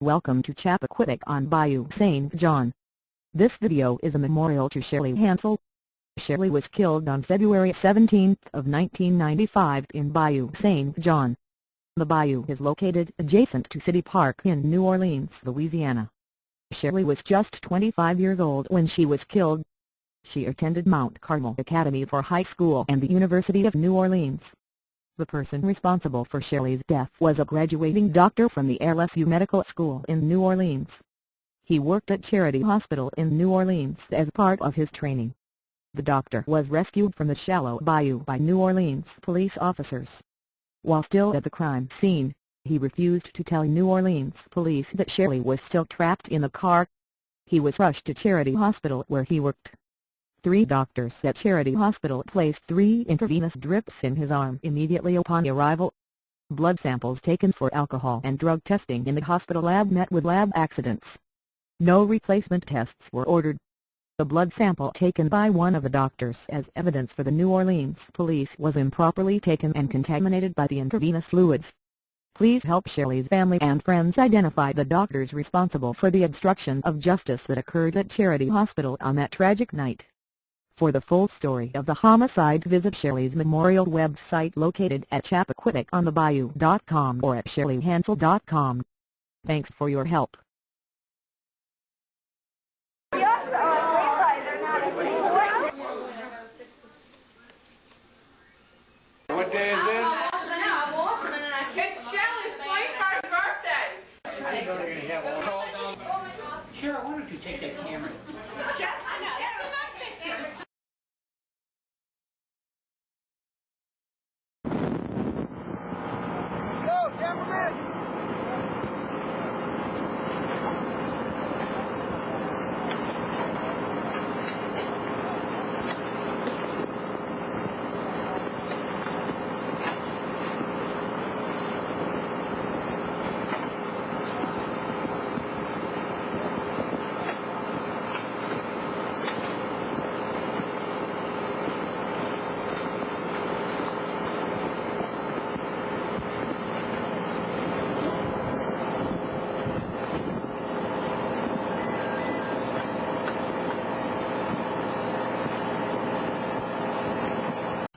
Welcome to Chappaquiddick on Bayou St. John. This video is a memorial to Shelley Hansel. Shelley was killed on February 17 of 1995 in Bayou St. John. The bayou is located adjacent to City Park in New Orleans, Louisiana. Shelley was just 25 years old when she was killed. She attended Mount Carmel Academy for high school and the University of New Orleans. The person responsible for Shelley's death was a graduating doctor from the LSU Medical School in New Orleans. He worked at Charity Hospital in New Orleans as part of his training. The doctor was rescued from the shallow bayou by New Orleans police officers. While still at the crime scene, he refused to tell New Orleans police that Shelley was still trapped in the car. He was rushed to Charity Hospital where he worked. 3 doctors at Charity Hospital placed 3 intravenous drips in his arm immediately upon arrival. Blood samples taken for alcohol and drug testing in the hospital lab met with lab accidents. No replacement tests were ordered. The blood sample taken by one of the doctors as evidence for the New Orleans police was improperly taken and contaminated by the intravenous fluids. Please help Shelley's family and friends identify the doctors responsible for the obstruction of justice that occurred at Charity Hospital on that tragic night. For the full story of the homicide, visit Shelley's memorial website located at ChappaquiddickOnTheBayou.com or at ShelleyHansel.com. Thanks for your help. What day is this? I'm awesome, and it's Shelley's sweetheart's birthday. I didn't know they were going to have all calls on. Cheryl, why don't you take that camera? I know, that's a nice picture. Go, cameraman!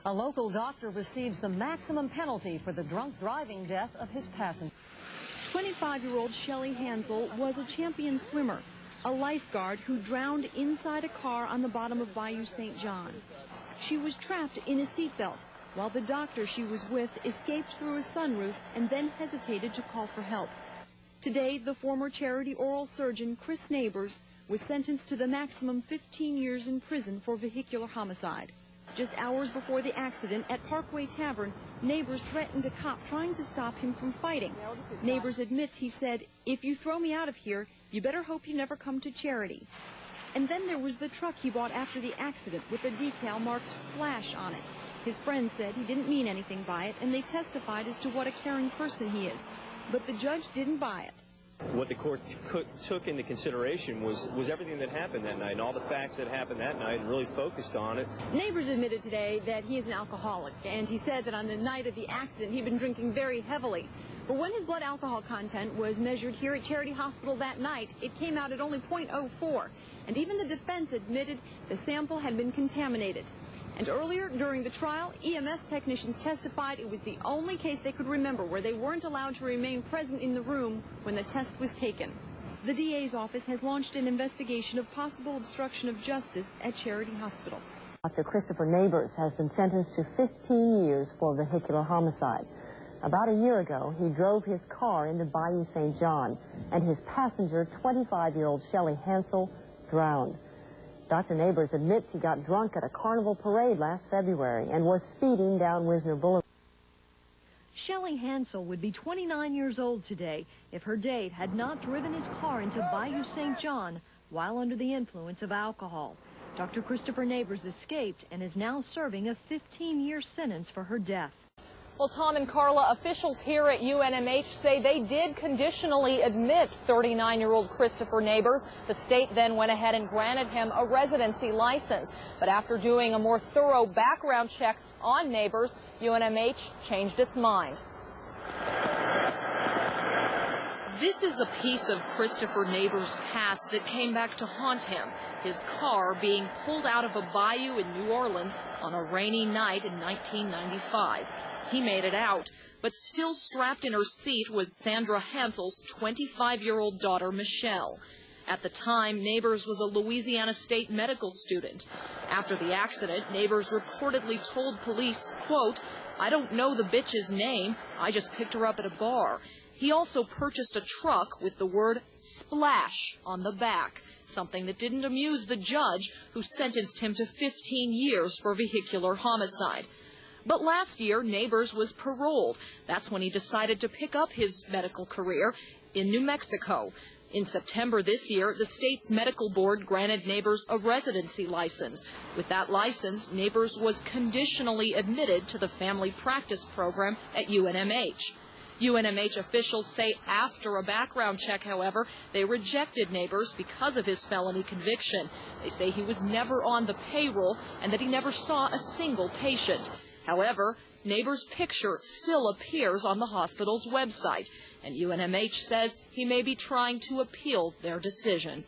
A local doctor receives the maximum penalty for the drunk driving death of his passenger. 25-year-old Shelley Hansel was a champion swimmer, a lifeguard who drowned inside a car on the bottom of Bayou St. John. She was trapped in a seatbelt while the doctor she was with escaped through a sunroof and then hesitated to call for help. Today, the former charity oral surgeon, Chris Neighbors, was sentenced to the maximum 15 years in prison for vehicular homicide. Just hours before the accident at Parkway Tavern, Neighbors threatened a cop trying to stop him from fighting. Neighbors admits he said, "If you throw me out of here, you better hope you never come to Charity." And then there was the truck he bought after the accident with a decal marked Splash on it. His friends said he didn't mean anything by it, and they testified as to what a caring person he is. But the judge didn't buy it. What the court took into consideration was everything that happened that night and all the facts that happened that night and really focused on it. Neighbors admitted today that he is an alcoholic, and he said that on the night of the accident he'd been drinking very heavily. But when his blood alcohol content was measured here at Charity Hospital that night, it came out at only 0.04, and even the defense admitted the sample had been contaminated. And earlier during the trial, EMS technicians testified it was the only case they could remember where they weren't allowed to remain present in the room when the test was taken. The DA's office has launched an investigation of possible obstruction of justice at Charity Hospital. Dr. Christopher Neighbors has been sentenced to 15 years for vehicular homicide. About a year ago, he drove his car into Bayou St. John, and his passenger, 25-year-old Shelley Hansel, drowned. Dr. Neighbors admits he got drunk at a carnival parade last February and was speeding down Wisner Boulevard. Shelley Hansel would be 29 years old today if her date had not driven his car into Bayou St. John while under the influence of alcohol. Dr. Christopher Neighbors escaped and is now serving a 15-year sentence for her death. Well, Tom and Carla, officials here at UNMH say they did conditionally admit 39-year-old Christopher Neighbors. The state then went ahead and granted him a residency license. But after doing a more thorough background check on Neighbors, UNMH changed its mind. This is a piece of Christopher Neighbors' past that came back to haunt him. His car being pulled out of a bayou in New Orleans on a rainy night in 1995. He made it out, but still strapped in her seat was Sandra Hansel's 25-year-old daughter, Michelle. At the time, Neighbors was a Louisiana State medical student. After the accident, Neighbors reportedly told police, quote, "I don't know the bitch's name. I just picked her up at a bar." He also purchased a truck with the word splash on the back, something that didn't amuse the judge, who sentenced him to 15 years for vehicular homicide. But last year, Neighbors was paroled. That's when he decided to pick up his medical career in New Mexico. In September this year, the state's medical board granted Neighbors a residency license. With that license, Neighbors was conditionally admitted to the family practice program at UNMH. UNMH officials say after a background check, however, they rejected Neighbors because of his felony conviction. They say he was never on the payroll and that he never saw a single patient. However, Neighbors' picture still appears on the hospital's website, and UNMH says he may be trying to appeal their decision.